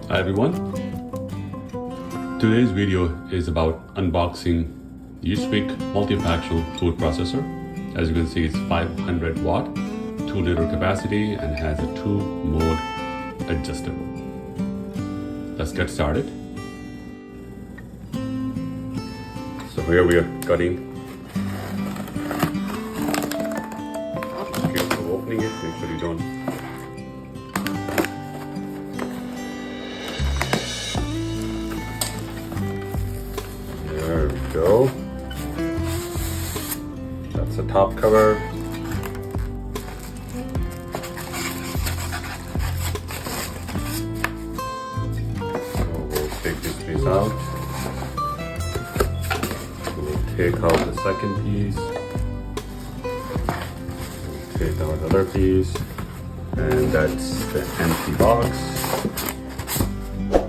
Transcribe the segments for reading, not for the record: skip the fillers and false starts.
Hi everyone. Today's video is about unboxing Yissvic Multifunctional Food Processor. As you can see, it's 500 watt, 2 liter capacity, and has a 2-mode adjustable. Let's get started. So here we are cutting. Just careful opening it, make sure you don't. There we go. That's the top cover. So we'll take this piece out. We'll take out the second piece. We'll take out the other piece. And that's the empty box.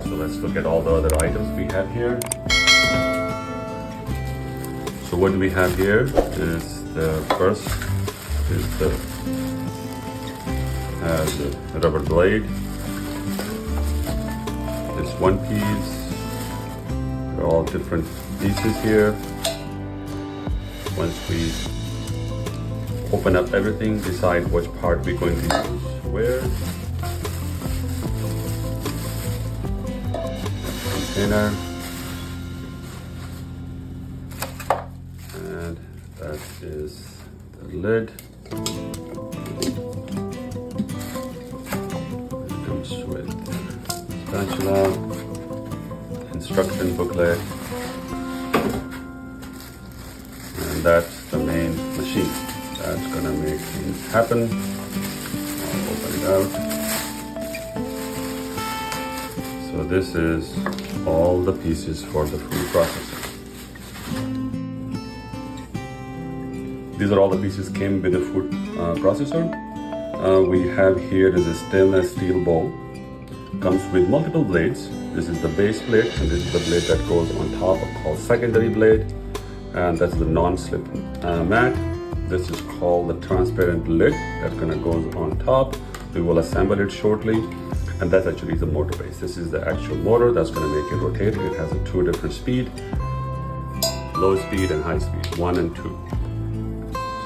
So let's look at all the other items we have here. So what we have here is the first is the rubber blade. This one piece. They're all different pieces here. Once we open up everything, decide which part we're going to use where. Container. And that is the lid. It comes with spatula, instruction booklet, and that's the main machine. That's gonna make things happen. I'll open it out. So this is all the pieces for the food processor. These are all the pieces came with the food processor. We have here is a stainless steel bowl. Comes with multiple blades. This is the base blade, and this is the blade that goes on top, called secondary blade, and that's the non-slip mat. This is called the transparent lid that's gonna go on top. We will assemble it shortly, and that's actually the motor base. This is the actual motor that's gonna make it rotate. It has a 2 different speed, low speed and high speed, 1 and 2.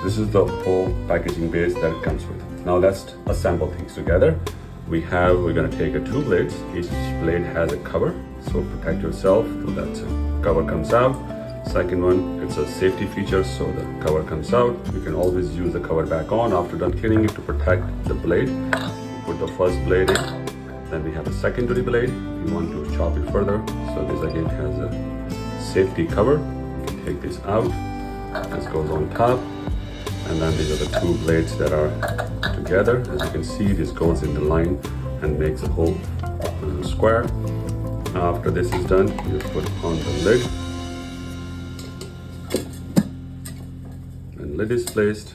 This is the whole packaging base that it comes with. Now let's assemble things together. We're gonna take 2 blades. Each blade has a cover, so protect yourself so that cover comes out. Second one, it's a safety feature, so the cover comes out. You can always use the cover back on after done cleaning it to protect the blade. Put the first blade in. Then we have a secondary blade. You want to chop it further. So this again has a safety cover. You can take this out. This goes on top. And then these are the 2 blades that are together. As you can see, this goes in the line and makes a whole square. After this is done, you put on the lid. When lid is placed,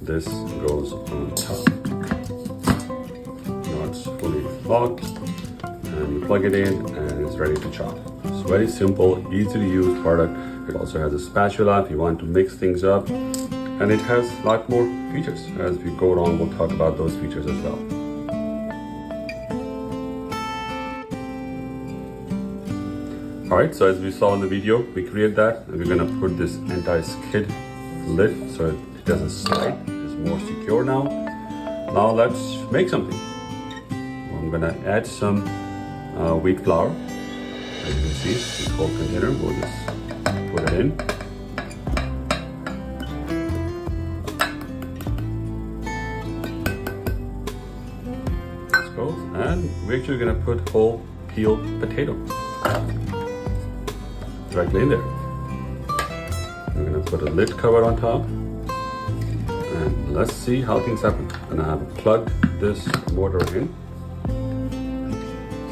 this goes on top. Now it's fully locked, and you plug it in and it's ready to chop. It's very simple, easy to use product. It also has a spatula if you want to mix things up, and it has a lot more features. As we go on, we'll talk about those features as well. Alright, so as we saw in the video, we created that, and we're gonna put this anti-skid lid so it doesn't slide. It's more secure now. Now let's make something. I'm gonna add some wheat flour. As you can see, this whole container, we'll just put it in. Let's go. And we're actually gonna put whole peeled potato directly in there. We're gonna put a lid cover on top. And let's see how things happen. And I have plugged this motor in.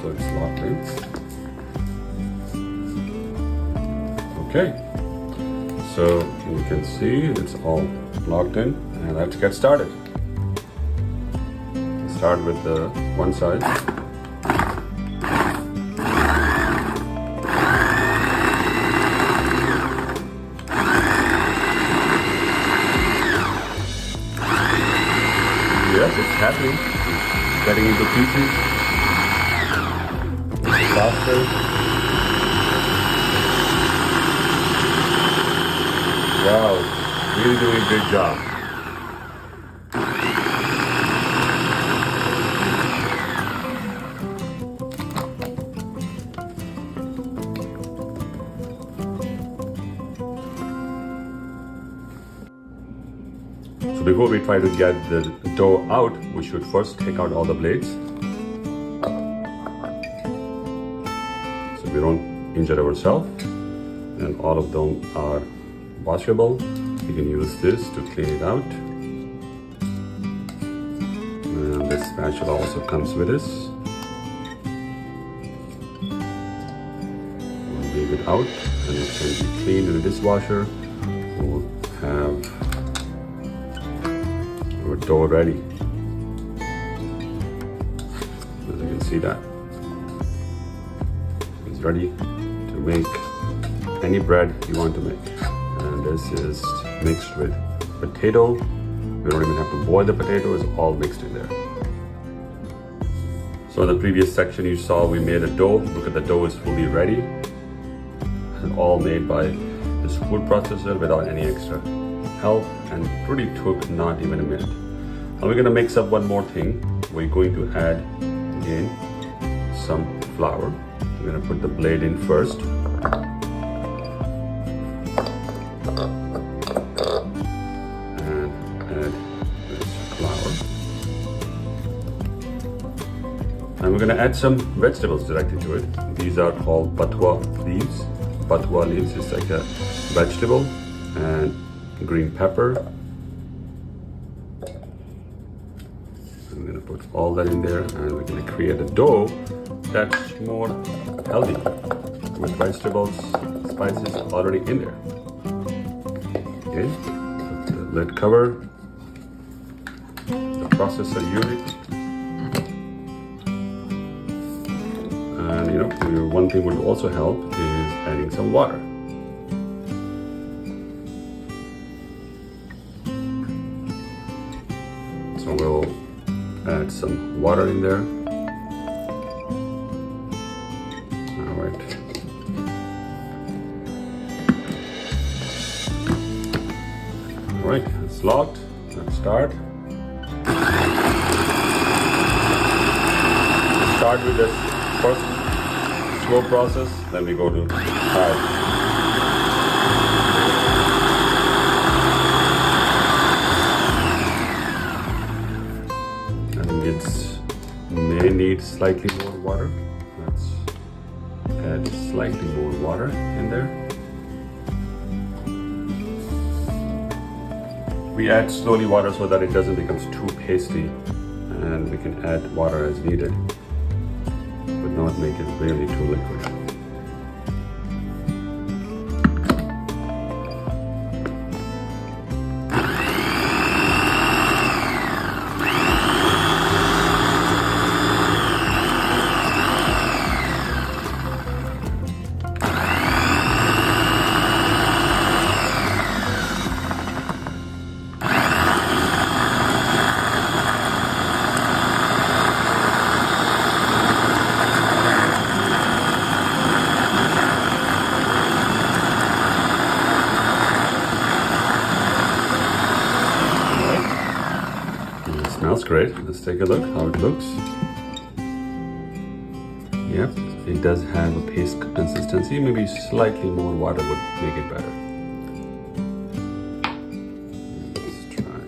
So it's locked in. Okay, so you can see it's all locked in, and let's get started. Start with the one side. Yes, it's happening. It's cutting into pieces. faster. Wow, really doing a great job. So before we try to get the dough out, we should first take out all the blades, so we don't injure ourselves. And all of them are washable. You can use this to clean it out. And this spatula also comes with this. We'll leave it out and it can be cleaned in the dishwasher. We'll have our dough ready. As you can see that. It's ready to make any bread you want to make. And this is mixed with potato. We don't even have to boil the potato, it's all mixed in there. So in the previous section you saw we made a dough. Look at the dough is fully ready. And all made by this food processor without any extra help, and pretty took not even a minute. Now we're gonna mix up one more thing. We're going to add in some flour. We're gonna put the blade in first. And we're going to add some vegetables directly to it. These are called batwa leaves. Batwa leaves is like a vegetable, and green pepper. I'm going to put all that in there, and we're going to create a dough that's more healthy with vegetables, spices already in there. Okay, put the lid cover, the processor unit. And one thing would also help is adding some water. So we'll add some water in there. All right. All right, it's locked. Let's start. Start with this first slow process, then we go to high. I think it may need slightly more water. Let's add slightly more water in there. We add slowly water so that it doesn't become too pasty, and we can add water as needed, but not make it really too liquid. Smells great. Let's take a look how it looks. Yep, it does have a paste consistency. Maybe slightly more water would make it better. Let's try.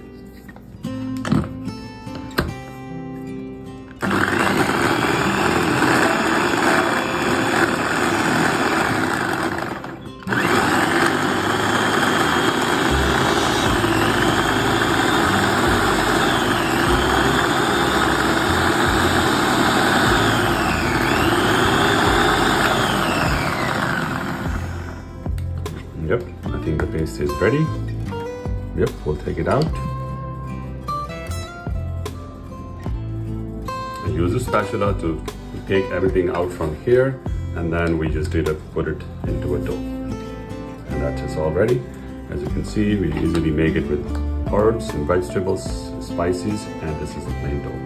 Yep, I think the paste is ready. Yep, we'll take it out. I use a spatula to take everything out from here, and then we just put it into a dough. And that is all ready. As you can see, we easily make it with herbs and vegetables, spices, and this is a plain dough.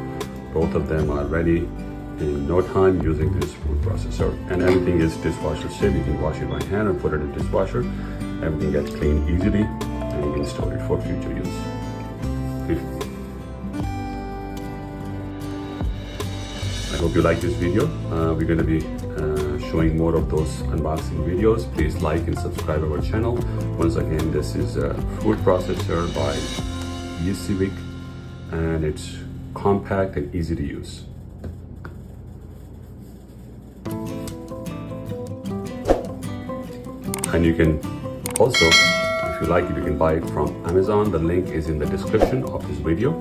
Both of them are ready in no time using this food processor. And everything is dishwasher safe. You can wash it by hand or put it in the dishwasher. Everything gets cleaned easily and you can store it for future use. I hope you like this video. We're going to be showing more of those unboxing videos. Please like and subscribe our channel. Once again, this is a food processor by Yissvic, and it's compact and easy to use. And you can also, if you like it, you can buy it from Amazon. The link is in the description of this video.